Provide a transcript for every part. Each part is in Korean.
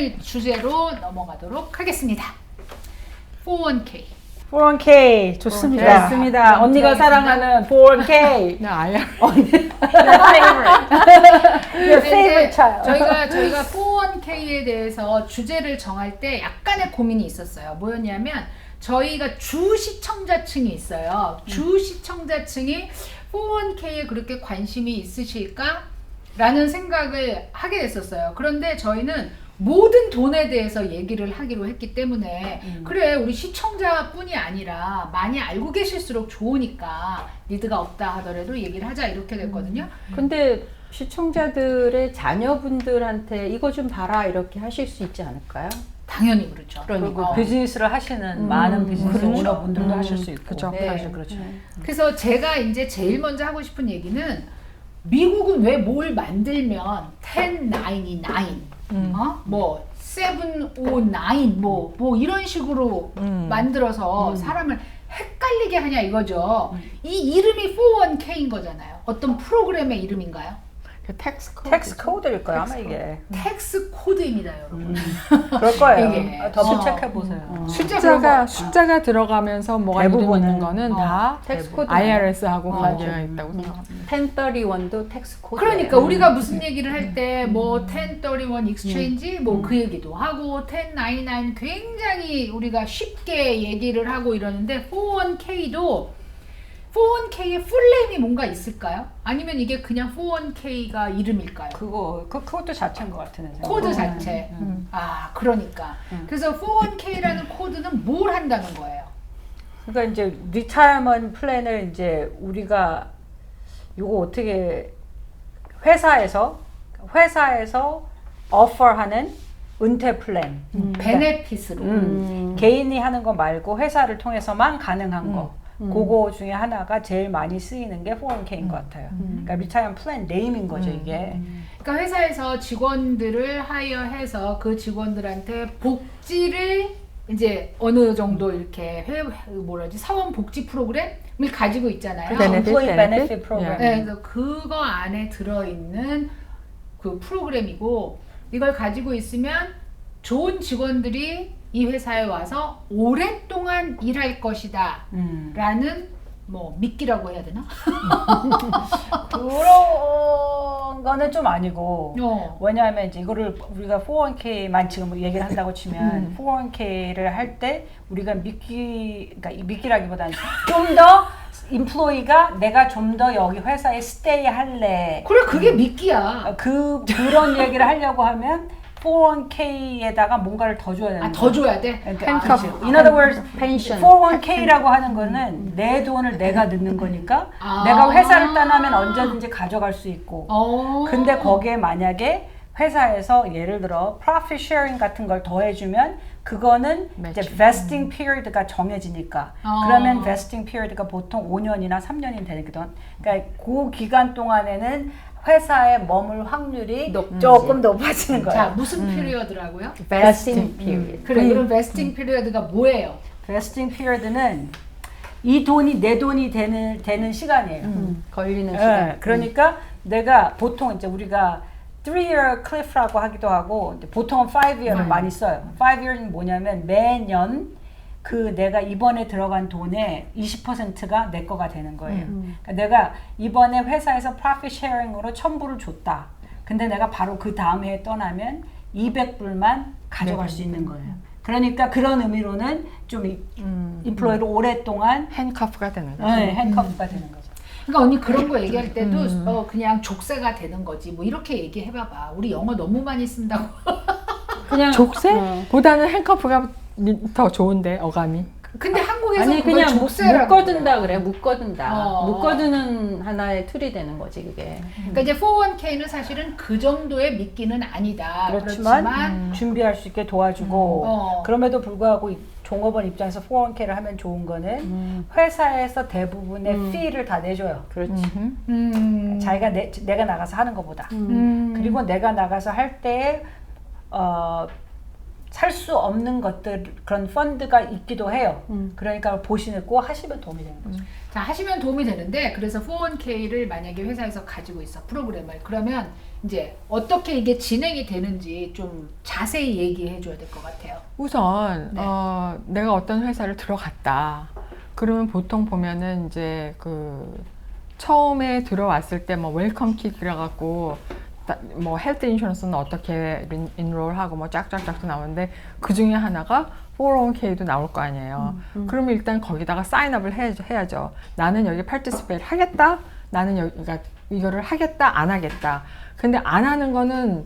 오늘 주제로 넘어가도록 하겠습니다. 401k. 401k 좋습니다. 좋습니다. 언니가 사랑하는 401k. 나 아야. Your favorite child. 저희가 401k에 대해서 주제를 정할 때 약간의 고민이 있었어요. 뭐였냐면 저희가 주 시청자층이 있어요. 주 시청자층이 401k에 그렇게 관심이 있으실까? 라는 생각을 하게 됐었어요. 그런데 저희는 모든 돈에 대해서 얘기를 하기로 했기 때문에 그래 우리 시청자뿐이 아니라 많이 알고 계실수록 좋으니까 니드가 없다 하더라도 얘기를 하자 이렇게 됐거든요. 근데 시청자들의 자녀분들한테 이거 좀 봐라 이렇게 하실 수 있지 않을까요? 당연히 그렇죠. 그러니까. 비즈니스를 하시는 많은 비즈니스 그렇죠. 오너분들도 하실 수 있고. 그렇죠. 네. 사실 그렇죠. 그래서 제가 이제 제일 먼저 하고 싶은 얘기는 미국은 왜 뭘 만들면 1099, 뭐 709, 뭐 이런 식으로 만들어서 사람을 헷갈리게 하냐 이거죠. 이 이름이 401k인 거잖아요. 어떤 프로그램의 이름인가요? 텍스 코드일 거야 아마 이게. 텍스 코드입니다, 여러분. 그럴 거예요. 이게. 더블 체크해 보세요. 숫자가 들어가면서 뭐가 이름 대부분은. 있는 거는 다 텍스 코드. IRS하고 관계가 있다고 생각합니다. 1031도 텍스 코드. 그러니까 우리가 무슨 얘기를 할 때 뭐 1031 익스체인지 뭐 그 얘기도 하고 1099 굉장히 우리가 쉽게 얘기를 하고 이러는데 401k의 풀네임이 뭔가 있을까요? 아니면 이게 그냥 401k가 이름일까요? 그 코드 자체인 것 같은 생각. 코드 자체. 아, 그러니까. 그래서 401k라는 코드는 뭘 한다는 거예요? 그러니까 이제 리타이어먼트 플랜을 이제 우리가 이거 어떻게 회사에서 오퍼하는 은퇴 플랜. 베네핏으로. 개인이 하는 거 말고 회사를 통해서만 가능한 거. 그거 중에 하나가 제일 많이 쓰이는 게 401k인 것 같아요. 그러니까 리타이어먼트 플랜 네임인 거죠 이게. 그러니까 회사에서 직원들을 하이어해서 그 직원들한테 복지를 이제 어느 정도 이렇게 사원 복지 프로그램을 가지고 있잖아요. Employee Benefit Program. 네, 그래서 그거 안에 들어있는 그 프로그램이고 이걸 가지고 있으면 좋은 직원들이 이 회사에 와서 오랫동안 일할 것이다 라는 뭐 미끼라고 해야 되나? 그런 거는 좀 아니고 왜냐하면 이제 이거를 우리가 401k만 지금 얘기를 한다고 치면 401k를 할 때 우리가 그러니까 미끼라기보다는 좀 더 인플로이가 내가 좀 더 여기 회사에 스테이 할래. 그래 그게 미끼야. 그런 얘기를 하려고 하면 401k에다가 뭔가를 더 줘야 되는 거야. 더 줘야 돼? 그러니까, in other words, 펜션. 401k라고 하는 거는 내 돈을 내가 넣는 거니까 내가 회사를 떠나면 언제든지 가져갈 수 있고 근데 거기에 만약에 회사에서 예를 들어 profit sharing 같은 걸 더해주면 그거는 이제 vesting period가 정해지니까 그러면 vesting period가 보통 5년이나 3년이 되거든. 그러니까 그 기간 동안에는 회사에 머물 확률이 조금 높아지는 거예요. 자, 무슨 피리어드라고요? vesting period. 그래, 그럼 vesting 피리어드가 뭐예요? vesting period는 이 돈이 내 돈이 되는 시간이에요. 걸리는 네, 시간. 그러니까 내가 보통 이제 우리가 3-year cliff라고 하기도 하고 보통은 5-year를 많이 써요. 5-year는 뭐냐면 매년 그 내가 이번에 들어간 돈의 20%가 내 거가 되는 거예요. 그러니까 내가 이번에 회사에서 profit sharing으로 1,000불을 줬다. 근데 내가 바로 그 다음 해에 떠나면 200불만 가져갈 수 있는 거예요. 그러니까 그런 의미로는 좀 인플로이를 오랫동안 핸커프가 되는 거죠. 네, 핸커프가 되는 거죠. 그러니까 언니 그런 거 얘기할 때도 그냥 족쇄가 되는 거지 뭐 이렇게 얘기해봐봐. 우리 영어 너무 많이 쓴다고. 그냥 족쇄보다는 핸커프가 더 좋은데 어감이. 근데 한국에서 아니 그걸 그냥 족쇄라고 묶어둔다 그래. 묶어둔다. 어. 묶어두는 하나의 툴이 되는 거지 그게. 그러니까 이제 401k는 사실은 그 정도의 미끼는 아니다. 그렇지만 준비할 수 있게 도와주고 그럼에도 불구하고 종업원 입장에서 401k를 하면 좋은 거는 회사에서 대부분의 fee를 다 내줘요. 그렇지. 자기가 내가 나가서 하는 것보다. 그리고 내가 나가서 할 때 살 수 없는 것들 그런 펀드가 있기도 해요. 그러니까 보시고 하시면 도움이 되는 거죠. 자, 하시면 도움이 되는데 그래서 401k를 만약에 회사에서 가지고 있어 프로그램을 그러면 이제 어떻게 이게 진행이 되는지 좀 자세히 얘기해 줘야 될 것 같아요. 우선 네. 내가 어떤 회사를 들어갔다. 그러면 보통 보면은 이제 그 처음에 들어왔을 때 뭐 웰컴 킷 그래갖고 뭐 헬스 인슈런스는 어떻게 인롤하고 뭐 짝짝짝도 나오는데 그 중에 하나가 401k도 나올 거 아니에요. 그러면 일단 거기다가 사인업을 해야죠. 나는 여기 파티시페이트 하겠다. 나는 여기가 이거를 하겠다. 안 하겠다. 근데 안 하는 거는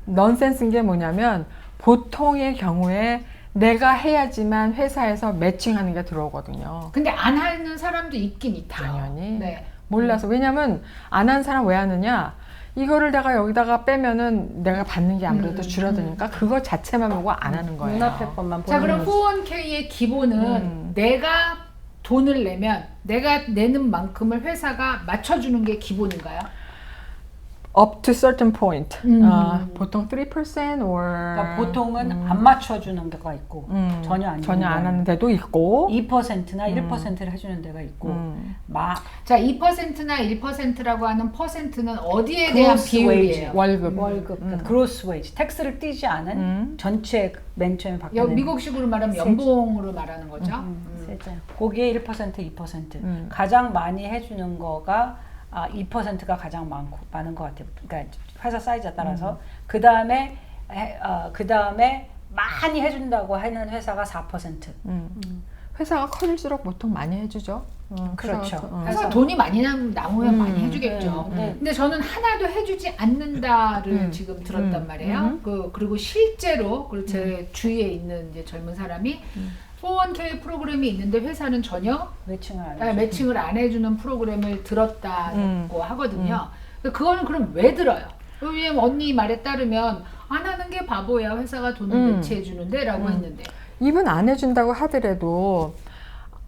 넌센스인 게 뭐냐면 보통의 경우에 내가 해야지만 회사에서 매칭하는 게 들어오거든요. 근데 안 하는 사람도 있긴 있죠. 당연히. 네. 몰라서. 왜냐면 안 한 사람 왜 하느냐? 이거를 내가 여기다가 빼면은 내가 받는 게 아무래도 줄어드니까 그거 자체만 보고 안 하는 거예요. 눈앞의 것만 자, 보는 그럼 거지. 401k의 기본은 내가 돈을 내면 내가 내는 만큼을 회사가 맞춰주는 게 기본인가요? Up to certain point. 보통 3% or 그러니까 보통은 안 맞춰주는 데가 있고 전혀 안 전혀 안 주는 하는 데도 있고 2%나 1%를 해주는 데가 있고 자, 2%나 1%라고 하는 퍼센트는 어디에 대한 Gross 비율이에요? wage. 월급. 그러니까 그로스 웨이지 텍스를 떼지 않은 전체 맨 처음에 받게 되는 미국식으로 말하면 연봉으로 말하는 거죠. 세제. 거기에 1%, 2% 가장 많이 해주는 거가 2%가 가장 많은 것 같아요. 그러니까 회사 사이즈에 따라서 그 다음에 많이 해준다고 하는 회사가 4%. 회사가 커질수록 보통 많이 해주죠. 그렇죠. 회사 돈이 많이 남으면 많이 해주겠죠. 네. 근데 저는 하나도 해주지 않는다를 지금 들었단 말이에요. 그리고 실제로 그리고 제 주위에 있는 이제 젊은 사람이 401k 프로그램이 있는데 회사는 전혀 매칭을 안 해요. 매칭을 안 해주는 프로그램을 들었다고 하거든요. 근데 그거는 그럼 왜 들어요? 왜냐면 언니 말에 따르면 안 하는 게 바보야. 회사가 돈을 매치해 주는데 라고 했는데. 이분 안 해준다고 하더라도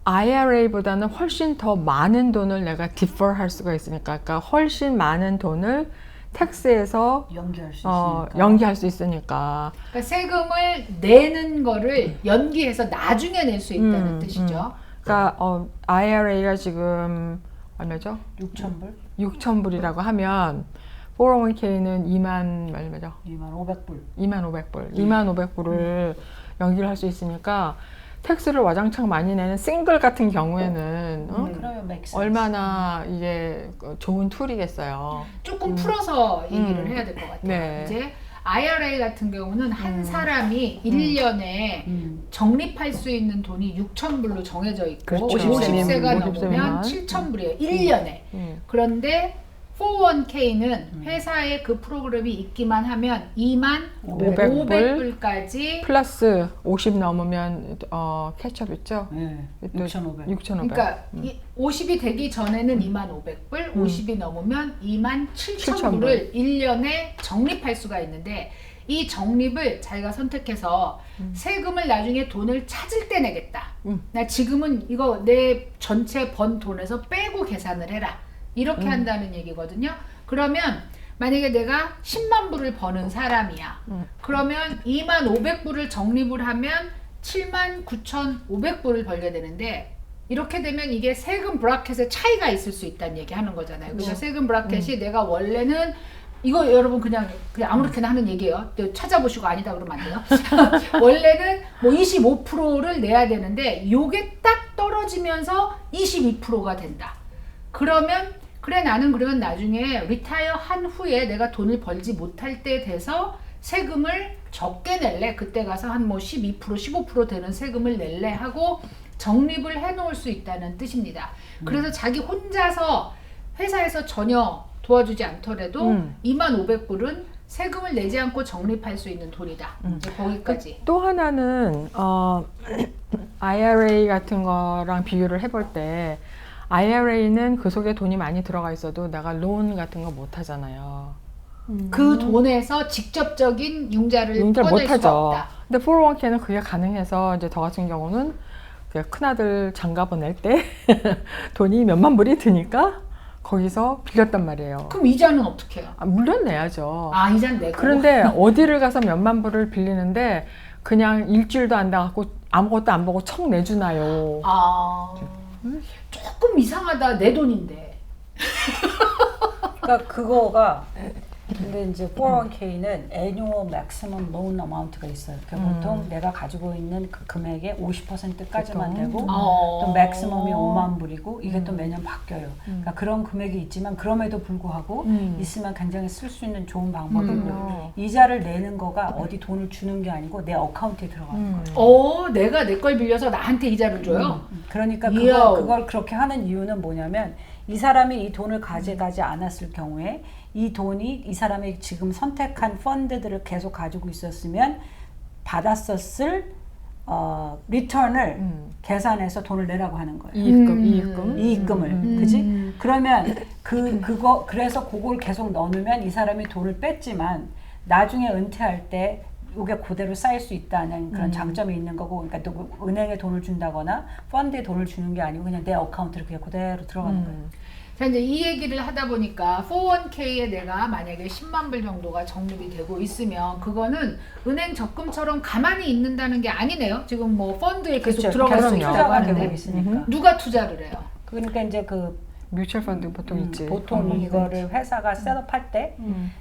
IRA보다는 훨씬 더 많은 돈을 내가 defer 할 수가 있으니까, 그러니까 훨씬 많은 돈을 텍스에서 연기할 수 있으니까. 연기할 수 있으니까. 그러니까 세금을 내는 거를 연기해서 나중에 낼 수 있다는 뜻이죠. 그러니까 IRA가 지금 얼마죠? 6,000불? 6,000불이라고 하면 401k는 2만 얼마죠? 25,000불. 2,500불. 2,500불을 연기를 할 수 있으니까 텍스를 와장창 많이 내는 싱글 같은 경우에는 그러면 make sense. 얼마나 이게 좋은 툴이겠어요. 조금 풀어서 얘기를 해야 될 것 같아요. 네. 이제 IRA 같은 경우는 한 사람이 1년에 적립할 수 있는 돈이 6,000불로 정해져 있고 그렇죠. 50세가 50세면 넘으면 7,000불이에요. 1년에. 그런데 401k는 회사에 그 프로그램이 있기만 하면 25,500불까지 플러스 50 넘으면 캐치업 있죠? 네. 또 6,500. 6,500. 그러니까 50이 되기 전에는 25,500불, 50이 넘으면 27,000불을 1년에 적립할 수가 있는데 이 적립을 자기가 선택해서 세금을 나중에 돈을 찾을 때 내겠다. 나 지금은 이거 내 전체 번 돈에서 빼고 계산을 해라. 이렇게 한다는 얘기거든요. 그러면 만약에 내가 10만 불을 버는 사람이야. 그러면 25,500불을 적립을 하면 79,500불을 벌게 되는데 이렇게 되면 이게 세금 브라켓에 차이가 있을 수 있다는 얘기 하는 거잖아요. 그러니까 세금 브라켓이 내가 원래는 이거 여러분 그냥 아무렇게나 하는 얘기예요. 또 찾아보시고 아니다 그러면 안 돼요. 원래는 뭐 25%를 내야 되는데 요게 딱 떨어지면서 22%가 된다. 그러면 그래 나는 그러면 나중에 리타이어 한 후에 내가 돈을 벌지 못할 때 돼서 세금을 적게 낼래. 그때 가서 한 뭐 12% 15% 되는 세금을 낼래 하고 적립을 해 놓을 수 있다는 뜻입니다. 그래서 자기 혼자서 회사에서 전혀 도와주지 않더라도 25,500불은 세금을 내지 않고 적립할 수 있는 돈이다. 이제 거기까지. 또 하나는 IRA 같은 거랑 비교를 해볼 때 IRA는 그 속에 돈이 많이 들어가 있어도 내가 론 같은 거 못 하잖아요. 그 돈에서 직접적인 융자를 못 꺼낼 수가 하죠. 없다. 근데 401k는 그게 가능해서 이제 저 같은 경우는 그 큰아들 장가 보낼 때 돈이 몇만 불이 드니까 거기서 빌렸단 말이에요. 그럼 이자는 어떻게 해요? 물론 내야죠. 이자는 내고. 그런데 어디를 가서 몇만 불을 빌리는데 그냥 일주일도 안 돼갖고 아무것도 안 보고 청 내주나요. 아, 조금 이상하다. 내 돈인데. 그러니까 그거가 근데 이제 401k는 annual maximum loan amount가 있어요. 그러니까 보통 내가 가지고 있는 그 금액의 50%까지만 보통. 되고 어. 또 맥시멈이 5만 불이고 이게 또 매년 바뀌어요. 그러니까 그런 금액이 있지만 그럼에도 불구하고 있으면 굉장히 쓸 수 있는 좋은 방법이고 이자를 내는 거가 어디 돈을 주는 게 아니고 내 어카운트에 들어가는 거예요. 내가 내 걸 빌려서 나한테 이자를 줘요? 그러니까 이야. 그걸 그렇게 하는 이유는 뭐냐면 이 사람이 이 돈을 가져가지 않았을 경우에 이 돈이 이 사람이 지금 선택한 펀드들을 계속 가지고 있었으면 받았었을 리턴을 계산해서 돈을 내라고 하는 거예요. 이익금을 그지? 그러면 그래서 그걸 계속 넣으면 이 사람이 돈을 뺐지만 나중에 은퇴할 때 이게 그대로 쌓일 수 있다는 그런 장점이 있는 거고, 그러니까 또 은행에 돈을 준다거나 펀드에 돈을 주는 게 아니고 그냥 내 어카운트로 그냥 그대로 들어가는 거예요. 자, 이제 이 얘기를 하다 보니까 401k에 내가 만약에 10만 불 정도가 적립이 되고 있으면 그거는 은행 적금처럼 가만히 있는다는 게 아니네요. 지금 뭐 펀드에 계속 그렇죠. 들어갈 수 계속 있다고 투자가 되고 하는데 있으니까. 누가 투자를 해요? 그러니까 이제 그 뮤추얼 펀드 보통 있지. 보통 이거를 회사가 셋업할 때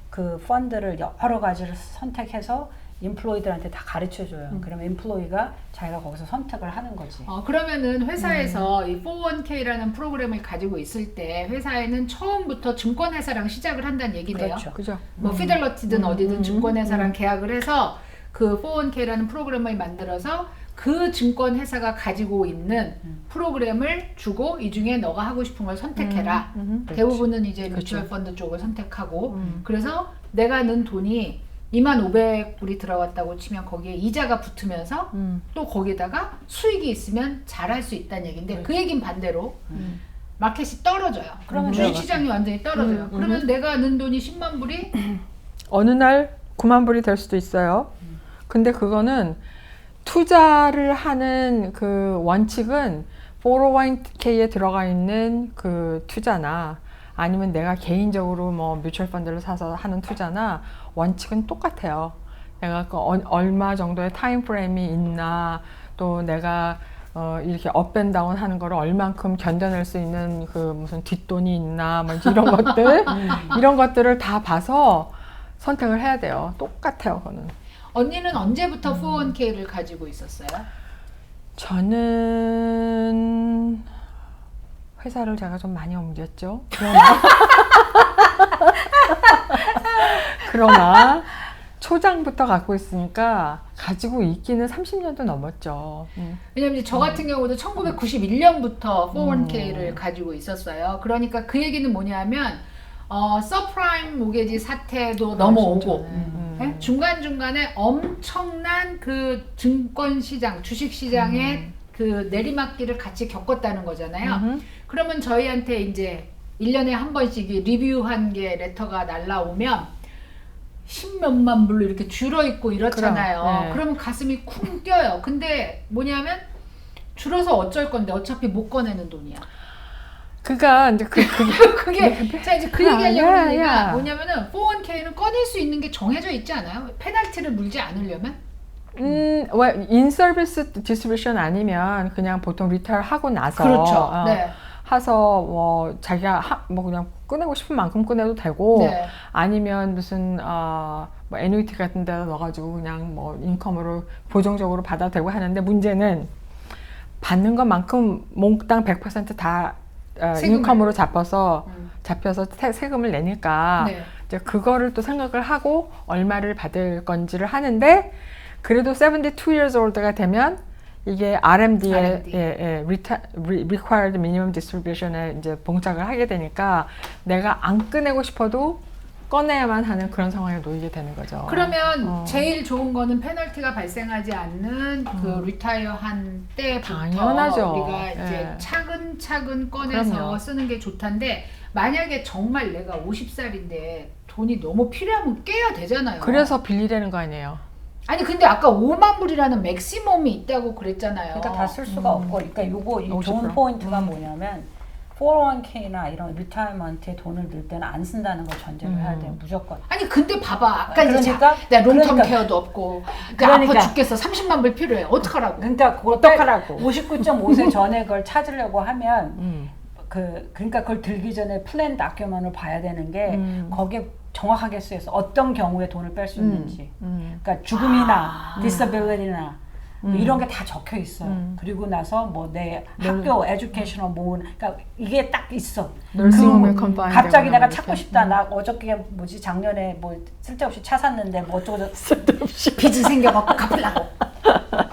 그 펀드를 여러 가지를 선택해서 인플로이들한테 다 가르쳐 줘요. 그러면 인플로이가 자기가 거기서 선택을 하는 거지. 그러면은 회사에서 이 401k라는 프로그램을 가지고 있을 때 회사에는 처음부터 증권회사랑 시작을 한다는 얘기네요. 그렇죠. 그죠? 뭐 피델러티든 어디든 증권회사랑 계약을 해서 그 401k라는 프로그램을 만들어서 그 증권회사가 가지고 있는 프로그램을 주고 이 중에 너가 하고 싶은 걸 선택해라. 대부분은 이제 뮤추얼 펀드 쪽을 선택하고 그래서 내가 넣은 돈이 25,000불이 들어갔다고 치면 거기에 이자가 붙으면서 또 거기에다가 수익이 있으면 잘할 수 있다는 얘기인데 그 얘긴 반대로 마켓이 떨어져요. 그러면 주식시장이 완전히 떨어져요. 그러면 내가 넣은 돈이 10만 불이 어느 날 9만 불이 될 수도 있어요. 근데 그거는 투자를 하는 그 원칙은 401k에 들어가 있는 그 투자나 아니면 내가 개인적으로 뭐 뮤추얼 펀드를 사서 하는 투자나 원칙은 똑같아요. 내가 그 얼마 정도의 타임 프레임이 있나, 또 내가 이렇게 업앤다운 하는 거를 얼만큼 견뎌낼 수 있는 그 무슨 뒷돈이 있나, 뭐 이런 것들 이런 것들을 다 봐서 선택을 해야 돼요. 똑같아요, 그거는. 언니는 언제부터 401k를 가지고 있었어요? 저는 회사를 제가 좀 많이 옮겼죠. 그러나 초장부터 갖고 있으니까 가지고 있기는 30년도 넘었죠. 왜냐면 이제 저 같은 경우도 1991년부터 401k를 가지고 있었어요. 그러니까 그 얘기는 뭐냐면 서프라임 모게지 사태도 넘어오고 네? 중간중간에 엄청난 그 증권시장, 주식시장의 그 내리막길을 같이 겪었다는 거잖아요. 그러면 저희한테 이제 1년에 한 번씩 리뷰한 게 레터가 날라오면 10몇만 불로 이렇게 줄어있고 이렇잖아요. 네. 그러면 가슴이 쿵 뛰어요. 근데 뭐냐면 줄어서 어쩔 건데 어차피 못 꺼내는 돈이야. 그니까 이제 그게 자 이제 그 얘기하려고 야, 하는 얘기가 야. 뭐냐면은 401k는 꺼낼 수 있는 게 정해져 있지 않아요? 페널티를 물지 않으려면? 인서비스 디스트리뷰션 아니면 그냥 보통 리타일 하고 나서 그렇죠. 네. 해서 뭐 자기가 뭐 그냥 꺼내고 싶은 만큼 꺼내도 되고 네. 아니면 무슨 뭐 애누이티 같은 데다 넣어가지고 그냥 뭐 인컴으로 보정적으로 받아도 되고 하는데 문제는 받는 것만큼 몽땅 100%다 인컴으로 잡혀서 세금을 내니까 네. 이제 그거를 또 생각을 하고 얼마를 받을 건지를 하는데 그래도 72 years old가 되면 이게 RMD에 Required Minimum Distribution에 이제 봉착을 하게 되니까 내가 안 꺼내고 싶어도 꺼내야만 하는 그런 상황에 놓이게 되는 거죠. 그러면 제일 좋은 거는 페널티가 발생하지 않는 그 리타이어한 때부터 당연하죠. 우리가 이제 예. 차근차근 꺼내서 그럼요. 쓰는 게 좋단데 만약에 정말 내가 50살인데 돈이 너무 필요하면 깨야 되잖아요. 그래서 빌리라는 거 아니에요. 아니 근데 아까 5만 불이라는 맥시멈이 있다고 그랬잖아요. 그러니까 다 쓸 수가 없고, 그러니까 요거 이 좋은 50%. 포인트가 뭐냐면 401k나 이런 리타이먼트에 돈을 넣을 때는 안 쓴다는 걸 전제로 해야 돼요. 무조건. 아니 근데 봐봐 아까 이제 그러니까? 내가 롱텀 그러니까. 케어도 없고 그러니까. 아파 죽겠어 30만 불 필요해 어떡하라고. 그러니까 그걸 어떡하라고. 59.5세 전에 그걸 찾으려고 하면 그러니까 그걸 들기 전에 플랜 다큐먼을 봐야 되는 게 거기에 정확하게 쓰여서 어떤 경우에 돈을 뺄 수 있는지. 그러니까 죽음이나 디서빌리티나 뭐 이런 게 다 적혀 있어요. 그리고 나서 뭐 내 학교 에듀케이셔널 모은 그러니까 이게 딱 있어. 널싱홈에 그 컨파인 갑자기 내가 되거나 찾고 이렇게. 싶다. 나 어저께 뭐지 작년에 뭐 쓸데없이 차 샀는데 뭐 어쩌고 빚이 생겨갖고 갚으려고.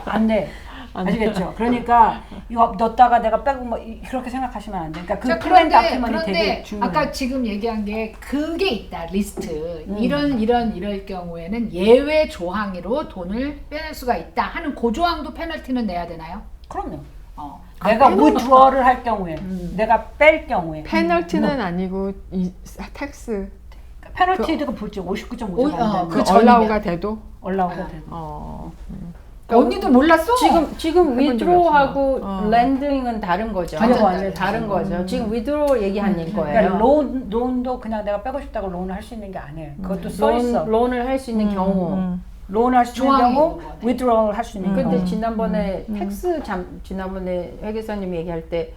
안 돼. 아시겠죠? 그러니까 이거 넣었다가 내가 빼고 뭐 그렇게 생각하시면 안 돼. 그러니까 자, 그 플랜 그런데 다큐먼이 되게 중요해요. 아까 지금 얘기한 게 그게 있다 리스트 이럴 경우에는 예외 조항으로 돈을 빼낼 수가 있다 하는 그 조항도 페널티는 내야 되나요? 그럼요. 어. 내가 withdraw를 할 경우에 내가 뺄 경우에 페널티는 아니고 이 텍스 페널티가 볼지 59.5가 안 되는 그 거. 전이면. 얼라우가 돼도 올라오게 되는 언니도 몰랐어? 지금 해본 적이 withdraw하고 없어. 랜딩은 다른 거죠. 완전 완전 다른 거죠. 지금 withdraw 얘기하는 그러니까 거예요. 론도 그냥 내가 빼고 싶다고 론을 할 수 있는 게 아니에요. 그것도 써 있어. 론을 할 수 있는 경우. 론을 할 수 있는 조항이 경우, 있는 거네. withdraw를 할 수 있는 근데 경우. 지난번에 지난번에 회계사님이 얘기할 때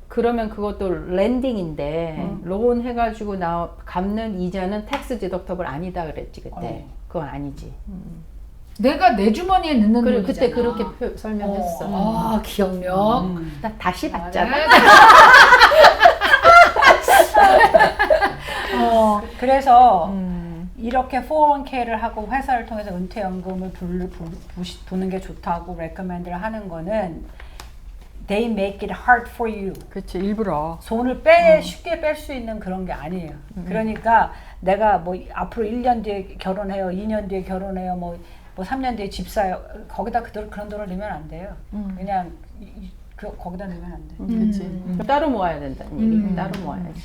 그러면 그것도 랜딩인데 론 해가지고 갚는 이자는 텍스 디덕터블 아니다 그랬지 그때. 그건 아니지. 내가 내 주머니에 넣는 그래, 돈이잖아. 그때 그렇게 설명했어. 아 기억력. 나 다시 봤잖아. 그래서 이렇게 401k를 하고 회사를 통해서 은퇴연금을 부는 게 좋다고 레커멘드를 하는 거는 they make it hard for you. 그렇지 일부러 돈을 쉽게 뺄 수 있는 그런 게 아니에요. 그러니까 내가 뭐 앞으로 1년 뒤에 결혼해요, 2년 뒤에 결혼해요, 뭐 3년 뒤에 집 사요. 거기다 그런 돈을 넣으면 안 돼요. 그냥 거기다 넣으면 안 돼. 그렇지 따로 모아야 된다는 얘기. 따로 모아야지.